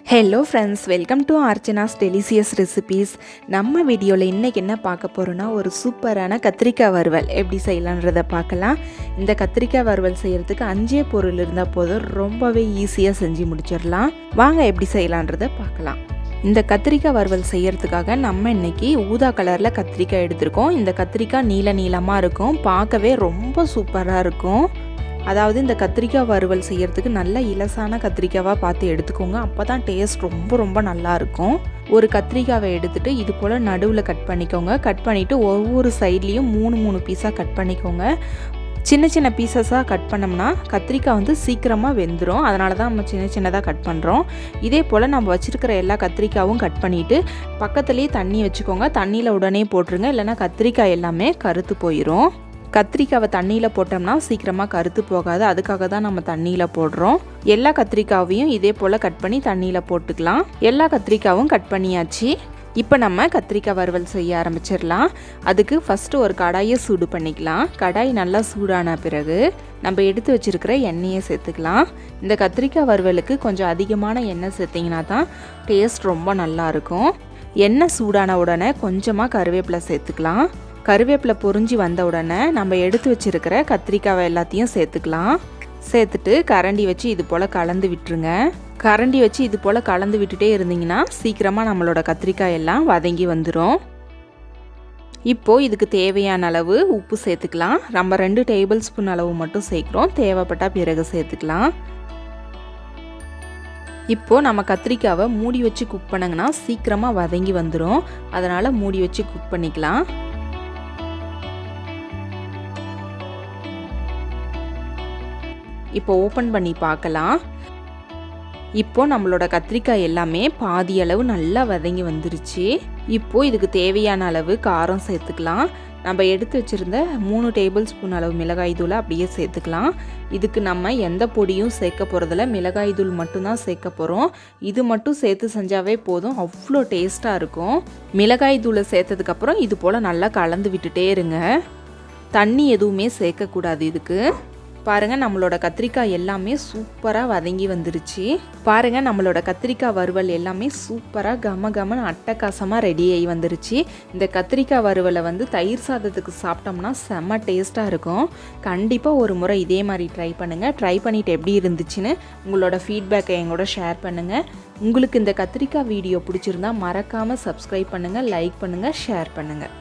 Hello friends, welcome to Archana's delicious recipes. நம்ம வீடியோல இன்னைக்கு என்ன பார்க்க போறோம்னா ஒரு சூப்பரான கத்திரிக்காய் வறுவல் எப்படி செய்யலாம்ன்றத பார்க்கலாம். இந்த கத்திரிக்காய் வறுவல் செய்யிறதுக்கு 5 பொருள் இருந்தா போதும், ரொம்பவே ஈஸியா செஞ்சு முடிச்சிரலாம். வாங்க எப்படி செய்யலாம்ன்றத பார்க்கலாம். இந்த கத்திரிக்காய் வறுவல் செய்யிறதுக்காக நம்ம இன்னைக்கு ஊதா கலர்ல கத்திரிக்காய் எடுத்துஇருக்கோம். இந்த கத்திரிக்காய் நீளமா இருக்கும், பார்க்கவே ரொம்ப சூப்பரா இருக்கும். அதாவது இந்த கத்திரிக்காய் வறுவல் செய்யறதுக்கு நல்ல இலசான கத்திரிக்காவாக பார்த்து எடுத்துக்கோங்க. அப்போ தான் டேஸ்ட் ரொம்ப நல்லாயிருக்கும். ஒரு கத்திரிக்காவை எடுத்துகிட்டு இது போல் நடுவில் கட் பண்ணிக்கோங்க. கட் பண்ணிவிட்டு ஒவ்வொரு சைட்லேயும் 3 பீஸாக கட் பண்ணிக்கோங்க. சின்ன பீசஸாக கட் பண்ணோம்னா கத்திரிக்காய் சீக்கிரமாக வெந்துடும். அதனால தான் நம்ம சின்னதாக கட் பண்ணுறோம். இதே போல் நம்ம வச்சுருக்கிற எல்லா கத்திரிக்காயும் கட் பண்ணிவிட்டு பக்கத்துலேயே தண்ணி வச்சுக்கோங்க. தண்ணியில் உடனே போட்டுருங்க, இல்லைனா கத்திரிக்காய் எல்லாமே கருத்து போயிடும். கத்திரிக்காவை தண்ணியில் போட்டோம்னா சீக்கிரமாக கருத்து போகாது, அதுக்காக தான் நம்ம தண்ணியில் போடுறோம். எல்லா கத்திரிக்காவையும் இதே போல் கட் பண்ணி தண்ணியில் போட்டுக்கலாம். எல்லா கத்திரிக்காவும் கட் பண்ணியாச்சு. இப்போ நம்ம கத்திரிக்காய் வறுவல் செய்ய ஆரம்பிச்சிடலாம். அதுக்கு ஃபஸ்ட்டு ஒரு கடாயை சூடு பண்ணிக்கலாம். கடாய் நல்லா சூடான பிறகு நம்ம எடுத்து வச்சுருக்கிற எண்ணெயை சேர்த்துக்கலாம். இந்த கத்திரிக்காய் வறுவலுக்கு கொஞ்சம் அதிகமான எண்ணெய் சேர்த்திங்கன்னா தான் டேஸ்ட் ரொம்ப நல்லாயிருக்கும். எண்ணெய் சூடான உடனே கொஞ்சமாக கருவேப்பிலை சேர்த்துக்கலாம். கருவேப்பிலை பொரிஞ்சு வந்த உடனே நம்ம எடுத்து வச்சுருக்கிற கத்திரிக்காவை எல்லாத்தையும் சேர்த்துக்கலாம். சேர்த்துட்டு கரண்டி வச்சு இது போல் கலந்து விட்டுருங்க. கரண்டி வச்சு இது போல் கலந்து விட்டுட்டே இருந்தீங்கன்னா சீக்கிரமாக நம்மளோட கத்திரிக்காய் எல்லாம் வதங்கி வந்துடும். இப்போது இதுக்கு தேவையான அளவு உப்பு சேர்த்துக்கலாம். நம்ம 2 டேபிள் ஸ்பூன் அளவு மட்டும் சேர்க்குறோம், தேவைப்பட்டால் பிறகு சேர்த்துக்கலாம். இப்போது நம்ம கத்திரிக்காவை மூடி வச்சு குக் பண்ணுங்கன்னா சீக்கிரமாக வதங்கி வந்துடும். அதனால் மூடி வச்சு குக் பண்ணிக்கலாம். இப்போ ஓப்பன் பண்ணி பார்க்கலாம். இப்போ நம்மளோட கத்திரிக்காய் எல்லாமே பாதி அளவு நல்லா வதங்கி வந்துருச்சு. இப்போ இதுக்கு தேவையான அளவு காரம் சேர்த்துக்கலாம். நம்ம எடுத்து வச்சுருந்த 3 டேபிள் ஸ்பூன் அளவு மிளகாய் தூளை அப்படியே சேர்த்துக்கலாம். இதுக்கு நம்ம எந்த பொடியும் சேர்க்க போகிறதில்ல, மிளகாய் தூள் மட்டும்தான் சேர்க்க போகிறோம். இது மட்டும் சேர்த்து செஞ்சாவே போதும், அவ்வளோ டேஸ்ட்டாக இருக்கும். மிளகாய் தூளை சேர்த்ததுக்கப்புறம் இது போல் நல்லா கலந்து விட்டுட்டே இருங்க. தண்ணி எதுவுமே சேர்க்கக்கூடாது. இதுக்கு பாருங்கள், நம்மளோட கத்திரிக்காய் எல்லாமே சூப்பராக வதங்கி வந்துருச்சு. பாருங்கள், நம்மளோட கத்திரிக்காய் வறுவல் எல்லாமே சூப்பராக கமன்னு அட்டகாசமாக ரெடி ஆகி வந்துருச்சு. இந்த கத்திரிக்காய் வறுவலை தயிர் சாதத்துக்கு சாப்பிட்டோம்னா செம்ம டேஸ்ட்டாக இருக்கும். கண்டிப்பாக ஒரு முறை இதே மாதிரி ட்ரை பண்ணுங்கள். ட்ரை பண்ணிவிட்டு எப்படி இருந்துச்சுன்னு உங்களோட ஃபீட்பேக்கை எங்களோட ஷேர் பண்ணுங்கள். உங்களுக்கு இந்த கத்திரிக்காய் வீடியோ பிடிச்சிருந்தா மறக்காமல் சப்ஸ்கிரைப் பண்ணுங்கள், லைக் பண்ணுங்கள், ஷேர் பண்ணுங்கள்.